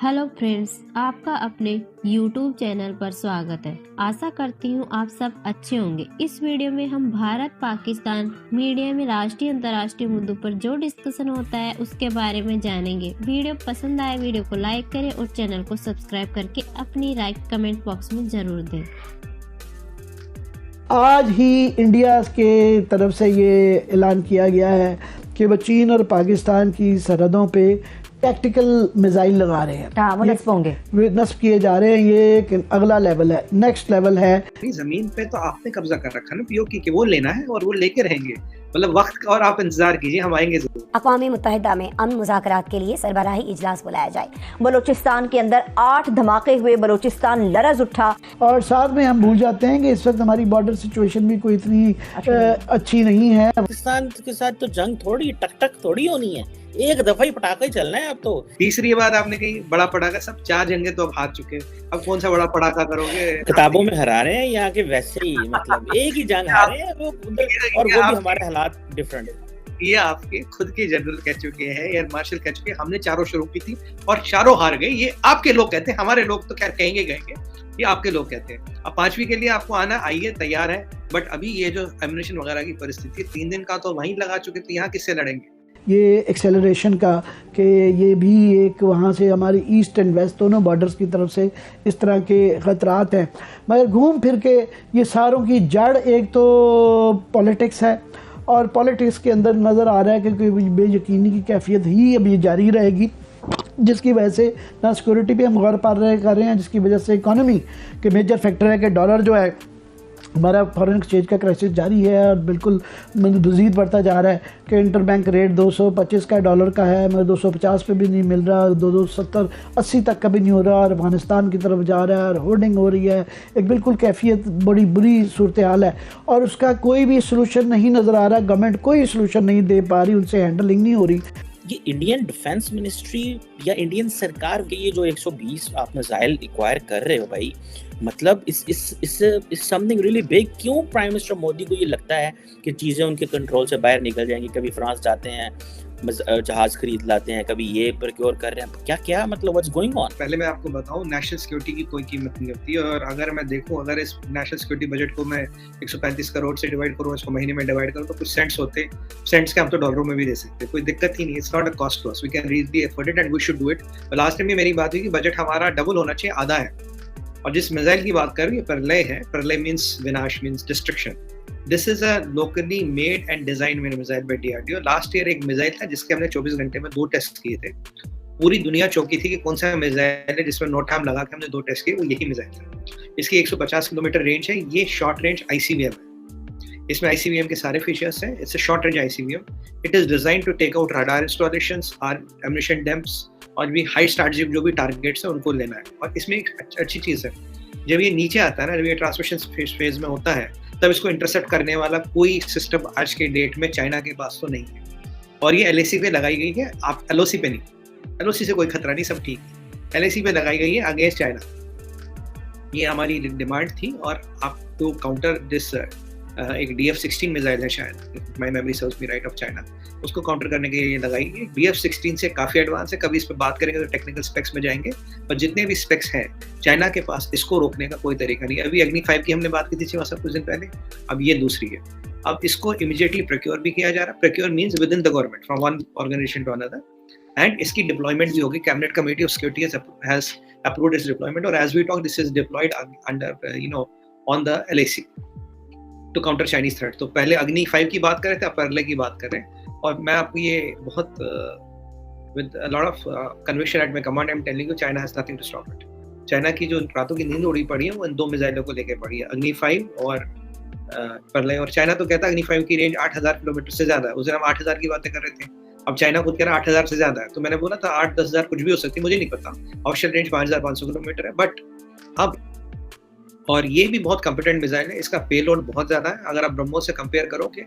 Hello friends, आपका अपने YouTube channel पर स्वागत है। आशा करती हूँ आप सब अच्छे होंगे। इस वीडियो में हम भारत पाकिस्तान मीडिया में राष्ट्रीय अंतर्राष्ट्रीय मुद्दों पर जो डिस्कशन होता है उसके बारे में जानेंगे। वीडियो पसंद आए वीडियो को लाइक करें और चैनल को सब्सक्राइब करके अपनी राय कमेंट बॉक्स में जरूर दें। आज ही इंडिया के तरफ से ये ऐलान किया गया है कि वो चीन और पाकिस्तान की सरहदों पे टैक्टिकल मिसाइल लगा रहे हैं। हाँ, वो नस्ब होंगे, नस्ब किए जा रहे हैं। ये एक अगला लेवल है, नेक्स्ट लेवल है। जमीन पे तो आपने कब्जा कर रखा है ना पीओके के, वो लेना है और वो लेके रहेंगे। मतलब वक्त और आप इंतजार कीजिए, हम आएंगे जरूर। अक़वाम मुत्तहिदा में अमन मुज़ाकरात के लिए सरबराही इजलास बुलाया जाए। बलूचिस्तान के अंदर 8 धमाके हुए, बलूचिस्तान लरज़ उठा। और साथ में हम भूल जाते हैं कि इस वक्त हमारी बॉर्डर सिचुएशन भी कोई इतनी अच्छी नहीं है। पाकिस्तान के साथ तो जंग थोड़ी टक थोड़ी होनी है, एक दफा ही पटाखा ही चलना है अब तो। तीसरी बात आपने कही बड़ा पटाखा, सब 4 जंगे तो अब हार चुके हैं, अब कौन सा बड़ा पटाखा करोगे? किताबों में हरा रहे हैं यहाँ के, वैसे ही मतलब एक ही जंग हारे हैं वो उधर, और वो भी हमारे हालात डिफरेंट है। ये आपके खुद के जनरल कह चुके हैं, एयर मार्शल कह चुके हैं, हमने 4 शुरू की थी और 4 हार गए। ये आपके लोग कहते हैं, हमारे लोग तो खैर कहेंगे, ये आपके लोग कहते हैं। अब 5वीं के लिए आपको आना, आइए, तैयार है। बट अभी ये जो एमिनेशन वगैरह की परिस्थिति 3 दिन का तो वहीं लगा चुके थे, यहाँ किससे लड़ेंगे? ये एक्सेलरेशन का कि ये भी एक वहाँ से हमारी ईस्ट एंड वेस्ट दोनों बॉर्डर्स की तरफ से इस तरह के ख़तरात हैं। मगर घूम फिर के ये सारों की जड़ एक तो पॉलिटिक्स है, और पॉलिटिक्स के अंदर नज़र आ रहा है कि कोई बेयकीनी की कैफियत ही अभी जारी रहेगी, जिसकी वजह से ना सिक्योरिटी पे हम गौर कर रहे हैं, जिसकी वजह से इकॉनमी के मेजर फैक्टर है कि डॉलर जो है हमारा फॉरेन एक्सचेंज का क्राइसिस जारी है और बिल्कुल मज़ीद बढ़ता जा रहा है कि इंटर बैंक रेट 225 का डॉलर का है, मगर 250 पे भी नहीं मिल रहा, 270 80 तक का भी नहीं हो रहा, और अफगानिस्तान की तरफ जा रहा है और होर्डिंग हो रही है। एक बिल्कुल कैफियत बड़ी बुरी सूरत हाल है और उसका कोई भी सलूशन नहीं नज़र आ रहा। गवर्नमेंट कोई सलूशन नहीं दे पा रही, उनसे हैंडलिंग नहीं हो रही। ये इंडियन डिफेंस मिनिस्ट्री या इंडियन सरकार के ये जो 120 आप मिसाइल एक्वायर कर रहे हो भाई, मतलब इस समथिंग रियली बिग। क्यों प्राइम मिनिस्टर मोदी को ये लगता है कि चीज़ें उनके कंट्रोल से बाहर निकल जाएंगी? कभी फ्रांस जाते हैं, जहाज खरीद लाते हैं, कभी ये प्रोक्योर कर रहे हैं, क्या मतलब व्हाट्स गोइंग ऑन? पहले मैं आपको बताऊं, नेशनल सिक्योरिटी की कोई कीमत नहीं होती। और अगर मैं देखूं, अगर इस नेशनल सिक्योरिटी बजट को मैं 135 करोड़ से डिवाइड करूं, इसको महीने में डिवाइड करूं, तो कुछ सेंट्स होते, सेंट्स के हम तो डॉलरों में भी दे सकते, कोई दिक्कत ही नहीं। It's not a cost to us, we can रीजली afford it and we should do it. Last time भी मेरी बात हुई कि बजट हमारा डबल होना चाहिए, आधा है। और जिस मिसाइल की बात कर रही है, प्रलय है। प्रलय मीन्स विनाश, means destruction. This is a locally made and design missile bye DRDO. Last year एक मिसाइल था जिसके हमने 24 घंटे में 2 टेस्ट किए थे। पूरी दुनिया चौंकी थी कि कौन सा मिसाइल है जिसमें नो टाइम लगा के हमने 2 टेस्ट किए, वो यही मिसाइल था। इसकी 150 किलोमीटर रेंज है। ये शॉर्ट रेंज आईसीबीएम है, इसमें आईसीबीएम के सारे फीचर्स हैं। It's a short range ICBM. It is designed to take out radar installations, ammunition dumps और भी हाई स्ट्रैटेजिक जो भी टारगेट्स हैं उनको लेना है। और इसमें एक अच्छी चीज़ है, जब ये नीचे आता है ना, जब ये ट्रांसमिशन फेज में होता है, तब इसको इंटरसेप्ट करने वाला कोई सिस्टम आज के डेट में चाइना के पास तो नहीं है। और ये एलएसी पे लगाई गई है, आप एलओसी पे नहीं, एलओसी से कोई खतरा नहीं, सब ठीक है। एलएसी पे लगाई गई है अगेंस्ट चाइना। ये हमारी डिमांड थी। और आपको काउंटर दिस एक DF-16 मिसाइल है शायद, my memory serves me right, of China, उसको काउंटर करने के लिए लगाई गई। DF-16 से काफ़ी एडवांस है। कभी इस पर बात करेंगे तो टेक्निकल स्पेक्स में जाएंगे, पर जितने भी स्पेक्स हैं चाइना के पास, इसको रोकने का कोई तरीका नहीं। अभी अग्नि 5 की हमने बात की थी सब कुछ दिन पहले, अब ये दूसरी है। अब इसको इमीडिएटली प्रोक्योर भी किया जा रहा है। Procure means within the government, from one organisation to another, and इसकी डिप्लॉयमेंट भी होगी। Cabinet committee of security has approved its deployment, और as we talk this is deployed under on the LAC to counter Chinese threat. तो पहले अग्नि 5 की बात कर रहे थे, अब प्रलय की बात कर रहे हैं। और मैं आपको ये बहुत with a lot of conviction at my command I am telling you, China has nothing to stop it. China की जो रातों की नींद उड़ी पड़ी है वो इन 2 मिसाइलों को लेकर पड़ी है, अग्नि 5 और प्रलय। और चाइना तो कहता है अग्नि 5 की रेंज 8000 किलोमीटर से ज्यादा है। उस दिन हम 8000 की बातें कर रहे थे, अब चाइना खुद कह रहा है 8000 से ज्यादा है। तो मैंने बोला था 8-10 हज़ार कुछ भी हो सकती है, मुझे नहीं पता। ऑफिशियल रेंज 5500 किलोमीटर है। बट अब, और ये भी बहुत कॉम्पिटेंट मिसाइल है, इसका पेलोड बहुत ज़्यादा है। अगर आप ब्रह्मोस से कंपेयर करोगे,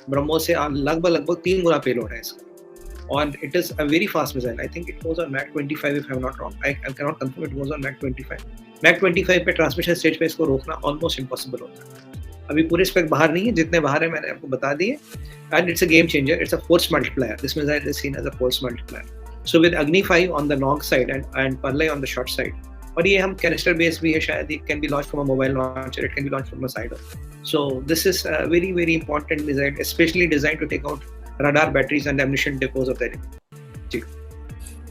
ब्रह्मोस से लगभग 3 गुना पेलोड है इसका। और it is a very fast missile. I think it goes on Mach 25 if I am not wrong. I can not confirm, it goes on Mach 25। Mach 25 पे ट्रांसमिशन स्टेज पे इसको रोकना ऑलमोस्ट इम्पॉसिबल होता है। अभी पूरे स्पेक बाहर नहीं है, जितने बाहर है मैंने आपको बता दिए। And it's a game changer, it's a force multiplier. This missile is seen as a force multiplier. So with Agni 5 on the long side and Parley on the short side. और ये हम कैनिस्टर बेस भी है शायद, it can be launched from a mobile launcher, it can be launched from a side. So this is a very very important design, especially designed to take out radar batteries and ammunition depots of the enemy.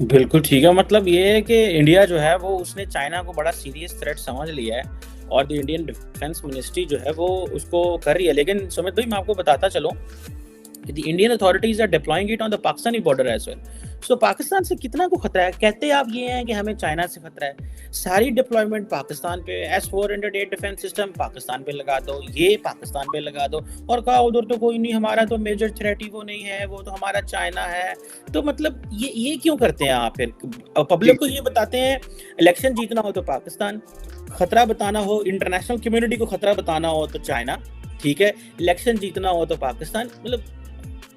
बिल्कुल ठीक है, मतलब ये है कि India जो है वो उसने चाइना को बड़ा सीरियस थ्रेट समझ लिया है और द इंडियन डिफेंस मिनिस्ट्री जो है वो उसको कर रही है। लेकिन सुमित भाई मैं आपको बताता चलूं कि the Indian authorities are deploying it on the Pakistani border as well. So Pakistan से कितना को खतरा है? कहते आप ये हैं कि हमें चाइना से खतरा है, सारी डिप्लॉयमेंट पाकिस्तान पे, S-400 air defence system Pakistan पे लगा दो, ये पाकिस्तान पे लगा दो, और कहा उधर तो कोई नहीं, हमारा तो मेजर थ्रेट ही वो नहीं है, वो तो हमारा चाइना है। तो मतलब ये क्यों करते हैं आप? फिर पब्लिक को ये बताते हैं इलेक्शन जीतना हो तो पाकिस्तान, खतरा बताना हो, इंटरनेशनल कम्युनिटी को खतरा बताना हो तो चाइना, ठीक है, इलेक्शन जीतना हो तो पाकिस्तान। मतलब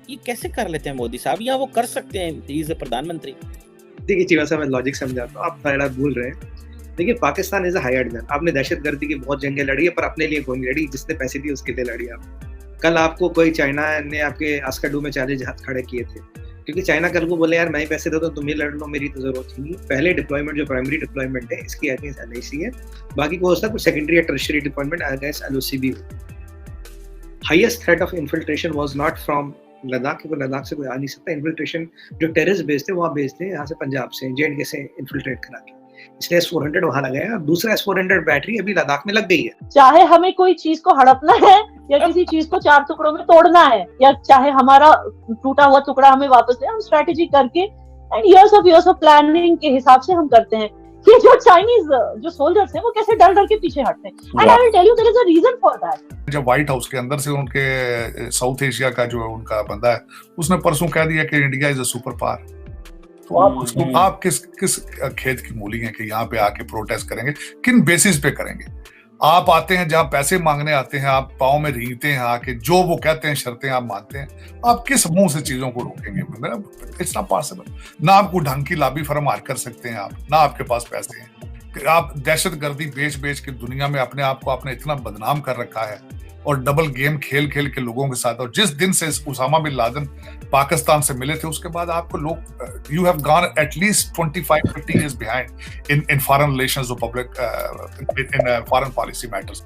ये कैसे कर लेते हैं मोदी साहब, या वो कर सकते हैं, इज प्रधानमंत्री? देखिए चीमा साहब, मैं लॉजिक समझाता हूँ, आप थोड़ा भूल रहे हैं। देखिए Pakistan is a hired gun. आपने दहशतगर्दी की बहुत जंगें लड़ी है, पर अपने लिए कोई नहीं लड़ी, जिसने पैसे दिए उसके लिए लड़ी आप। कल आपको कोई चाइना ने आपके आस्काडू में 40 जहाज खड़े किए थे, क्योंकि चाइना कल को बोले यार मैं ही पैसे देता हूँ, तुम ही लड़ लो, मेरी तो जरूरत ही नहीं। पहले डिप्लॉयमेंट जो प्राइमरी डिप्लॉयमेंट है इसकी अगेंस्ट LAC है, बाकी को हो सकता है कुछ सेकेंडरी या टर्शियरी डिप्लॉयमेंट अगेंस्ट LOC भी हो। Highest threat of infiltration was not from Ladakh, क्योंकि लद्दाख से कोई आ नहीं सकता। इन्फिल्ट्रेशन जो टेररिस्ट बेस थे वहाँ बेस थे, यहाँ से पंजाब से, JNK से इन्फिल्ट्रेट करा के, इसलिए S-400 वहाँ लगाया। और दूसरा S-400 बैटरी अभी लद्दाख में लग गई है। चाहे हमें कोई चीज को हड़पना है या किसी चीज को 4 टुकड़ों में तोड़ना है, या चाहे हमारा टूटा हुआ टुकड़ा हमें वापस दे, हम स्ट्रेटेजी करके एंड इयर्स ऑफ प्लानिंग के हिसाब से हम करते हैं। कि जो चाइनीज जो सोल्जर्स हैं वो कैसे डर डर के पीछे हटते हैं। And I will tell you there is a reason for that. जब व्हाइट हाउस के अंदर से उनके साउथ एशिया का जो उनका बंदा है उसने परसों कह दिया कि India is a super power, तो आप किस खेत की मूली हैं कि यहाँ पे आके प्रोटेस्ट करेंगे? किन बेसिस पे करेंगे? आप आते हैं जहाँ पैसे मांगने आते हैं, आप पाँव में रींगते हैं आके, जो वो कहते हैं शर्तें आप मानते हैं, आप किस मुंह से चीजों को रोकेंगे? It's not possible. ना आपको ढंग की लॉबी फर्म हायर कर सकते हैं आप, ना आपके पास पैसे हैं। आप दहशतगर्दी बेच के दुनिया में अपने आप को आपने इतना बदनाम कर रखा है, और डबल गेम खेल के लोगों के साथ। और जिस दिन से उसामा बिन लादेन पाकिस्तान से मिले थे उसके बाद आपको लोग, you have gone at least 25-50 years behind in foreign relations or public in foreign policy matters.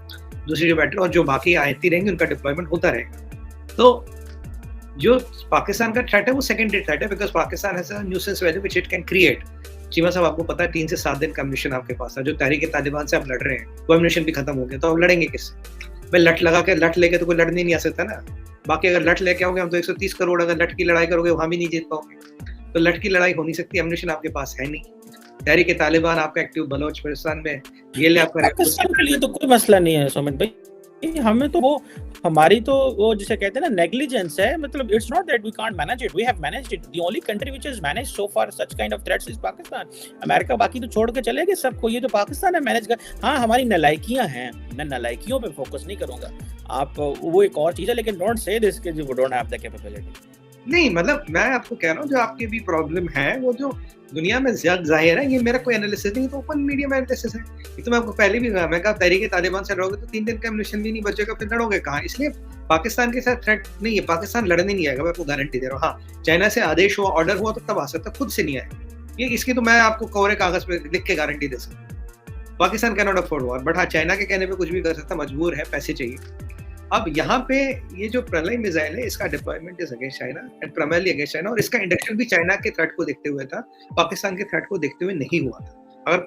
दूसरी जो बैटरी और जो बाकी आती रहेंगी उनका डिप्लॉयमेंट होता रहेगा। तो जो पाकिस्तान का थ्रेट है वो सेकेंडरी थ्रेट है, because Pakistan has a nuisance value which it can create. Cheema साहब आपको पता है 3 से 7 दिन का एम्यूनिशन आपके पास है। जो तहरीक तालिबान से आप लड़ रहे हैं वो एम्यूनिशन भी खत्म हो गया, तो आप लड़ेंगे किससे? भाई लट लेके तो कोई लड़ने नहीं आ सकता ना। बाकी अगर लट लेके आओगे हम तो 130 करोड़, अगर लट की लड़ाई करोगे वहां भी नहीं जीत पाओगे। तो लट की लड़ाई हो नहीं सकती, एम्यूनिशन आपके पास है नहीं। तहरीक तालिबान आपका एक्टिव बलोचिस्तान में, ये ले आपका पाकिस्तान के लिए तो कोई मसला नहीं है सुमित भाई, हमें तो वो हमारी तो वो जिसे कहते हैं ना नेग्लिजेंस है। मतलब it's not that we can't manage it, we have managed it. The only country which has managed so far such kind of threats is Pakistan. America बाकी तो छोड़ के चले गए सबको, ये तो पाकिस्तान है मैनेज कर। हाँ हमारी नालायकियां हैं, मैं नालायकियों पे फोकस नहीं करूंगा, आप वो एक और चीज है, लेकिन डोंट से दिस कि we don't have the capability. नहीं, मतलब मैं आपको कह रहा हूँ जो आपकी भी प्रॉब्लम है वो जो दुनिया में जाहिर है, ये मेरा कोई एनालिसिस नहीं, तो ओपन मीडिया में एनालिसिस है। ये तो मैं आपको पहले भी कहा, मैं कहा तहरीक तालिबान से लड़ोगे तो 3 दिन का एम्यूनिशन भी नहीं बचेगा, फिर लड़ोगे कहाँ? इसलिए पाकिस्तान के साथ थ्रेट नहीं है, पाकिस्तान लड़ने नहीं आएगा, मैं आपको गारंटी दे रहा हूँ। हाँ चाइना से आदेश हुआ, ऑर्डर हुआ तो तब आ सकता, खुद से नहीं आएगा। ये इसकी तो मैं आपको कोरे कागज पे लिख के गारंटी दे सकता हूँ। Pakistan can not afford war, but हाँ चाइना के कहने पे कुछ भी कर सकता, मजबूर है, पैसे चाहिए। अब यहाँ पे ये जो प्रलय मिसाइल है इसका deployment is against China and primarily against China, और इसका इंडक्शन भी चाइना के थ्रेट को देखते हुए था, पाकिस्तान के थ्रेट को देखते हुए नहीं हुआ था। अगर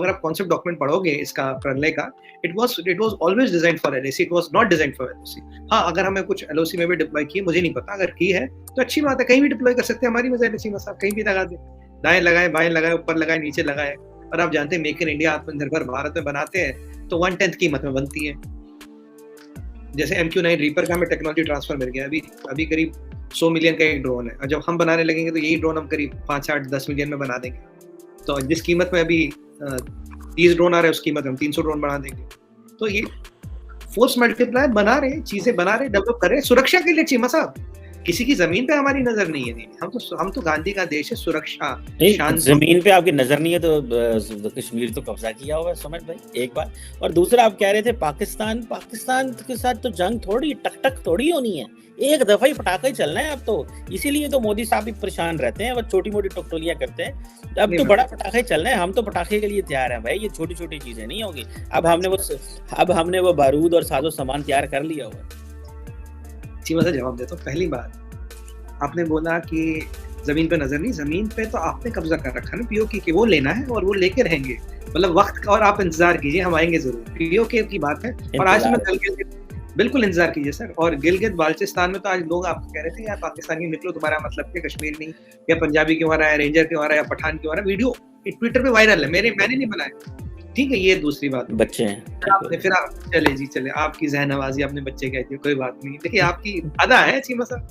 आप कॉन्सेप्ट डॉक्यूमेंट पढ़ोगे इसका प्रलय का, it was always design for LAC, it was not design for LOC। हाँ अगर हमें कुछ LOC में भी डिप्लॉय किए, मुझे नहीं पता, अगर की है तो अच्छी बात है, कहीं भी डिप्लॉय कर सकते हैं हमारी मिसाइल। चीमा साहब कहीं भी लगा दे, दाएं लगाए, बाएं लगाए, ऊपर लगाए, नीचे लगाए। और आप जानते हैं मेक इन इंडिया, आत्मनिर्भर भारत में बनाते हैं तो 1/10 कीमत में बनती है। जैसे MQ-9 रीपर का हमें टेक्नोलॉजी ट्रांसफर मिल गया, अभी करीब 100 मिलियन का एक ड्रोन है, और जब हम बनाने लगेंगे तो यही ड्रोन हम करीब 5-8-10 मिलियन में बना देंगे। तो जिस कीमत में अभी 30 ड्रोन आ रहे हैं उस कीमत में हम 300 ड्रोन बना देंगे। तो ये फोर्स मल्टीप्लायर बना रहे, चीजें बना रहे, डेवलप कर रहे, सुरक्षा के लिए। चीमा साहब किसी की जमीन पे हमारी नजर नहीं है। हम तो गांधी का देश है, सुरक्षा शांति। जमीन पे आपकी नजर नहीं है तो कश्मीर तो कब्जा किया होगा समझ भाई, एक बात। और दूसरा आप कह रहे थे पाकिस्तान के साथ तो जंग थोड़ी टक थोड़ी होनी है, एक दफा ही पटाखा ही चलना है अब तो। इसीलिए तो मोदी साहब भी परेशान रहते हैं, वो छोटी मोटी टकटोलियां करते हैं। अब तो बड़ा पटाखा ही चलना है, हम तो पटाखे के लिए तैयार हैं भाई, ये छोटी छोटी चीजें नहीं होगी। अब हमने वो बारूद और साजो सामान तैयार कर लिया हुआ। चीमा से जवाब देता हूँ। पहली बात, आपने बोला कि जमीन पे नजर नहीं, जमीन पे तो आपने कब्जा कर रखा है ना पीओके की, वो लेना है और वो लेके रहेंगे। मतलब वक्त का, और आप इंतजार कीजिए, हम आएंगे जरूर। पीओके की बात है। और आज मैं बिल्कुल इंतजार कीजिए सर। और गिलगित बाल्टिस्तान में तो आज लोग आपको कह रहे थे यार पाकिस्तानी निकलो, तुम्हारा मतलब क्या कश्मीर नहीं, या पंजाबी क्यों आ रहा है, रेंजर क्यों आ रहा है, या पठान क्यों आ रहा है। वीडियो ट्विटर पे वायरल है, मैंने नहीं बनाया। ठीक है, ये दूसरी बात। बच्चे हैं फिर आप चले आपकी जहनवाजी, आपने बच्चे कहती है, कोई बात नहीं, देखिए आपकी अदा है चीमा सर।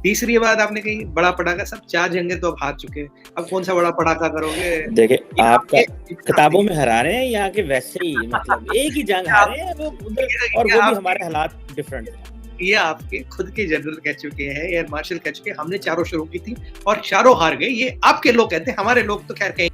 तीसरी बात आपने कही बड़ा पटाखा, सब 4 जंगे तो अब हार चुके हैं, अब कौन सा बड़ा पटाखा करोगे। देखिए आपका किताबों में हरा रहे हैं, यहाँ के वैसे ही मतलब एक ही जंग हारे हैं वो उधर, और वो भी हमारे हालात डिफरेंट है। ये आपके खुद के जनरल कह चुके हैं, एयर मार्शल कह चुके हैं, हमने चारों शुरू की थी और चारों हार गए। ये आपके लोग कहते हैं, हमारे लोग तो खैर कहीं